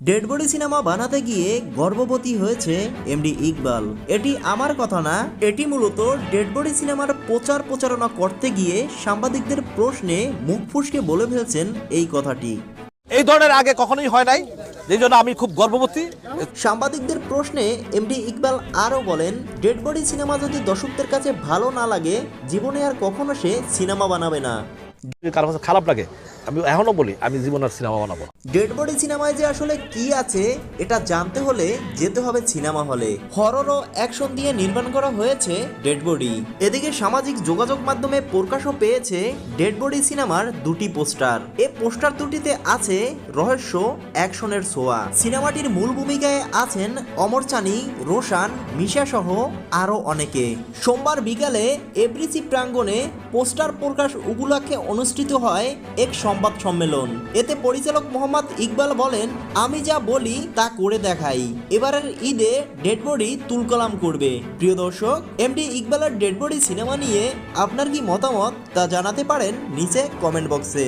Dead body cinema বানাতে গিয়ে গর্ভবতী হয়েছে এমডি ইকবাল। এটি আমার কথা না, এটি মূলত ডেডবডি সিনেমার প্রচারণা করতে গিয়ে সাংবাদিকদের প্রশ্নে মুখ ফুসকে বলে ফেলছেন এই কথাটি। এই ধরনের আগে কখনোই হয় নাই, যেই জন্য আমি খুব গর্ববতী। সাংবাদিকদের প্রশ্নে এমডি ইকবাল আরও বলেন, ডেডবডি সিনেমা যদি দর্শকদের কাছে ভালো না লাগে, জীবনে আর কখনো সে সিনেমা বানাবে না। কারো কাছে খারাপ লাগে, আমি এখনো বলি আমি জীবনের সিনেমা বানাবো। ডেডবডি সিনেমায় যে আসলে কি আছে এটা জানতে হলে যেতে হবে সিনেমা হলে। হরর ও অ্যাকশন দিয়ে নির্মাণ করা হয়েছে ডেডবডি। এদিকে সামাজিক যোগাযোগ মাধ্যমে প্রকাশও পেয়েছে ডেডবডি সিনেমার দুটি পোস্টার। এই পোস্টার দুটিতে আছে রহস্য, অ্যাকশনের ছোঁয়া। সিনেমাটির মূল ভূমিকায় আছেন অমর চানি, রোশান, মিশা সহ আরো অনেকে। সোমবার বিকালে এফডিসি প্রাঙ্গণে পোস্টার প্রকাশ উপলক্ষে অনুষ্ঠিত হয় এক সংবাদ সম্মেলন। এতে পরিচালক মোহাম্মদ ইকবাল বলেন, আমি যা বলি তা করে দেখাই। এবারের ঈদে ডেডবডি তুলকালাম করবে। প্রিয় দর্শক, এমডি ইকবালের ডেডবডি সিনেমা নিয়ে আপনার কি মতামত তা জানাতে পারেন নিচে কমেন্ট বক্সে।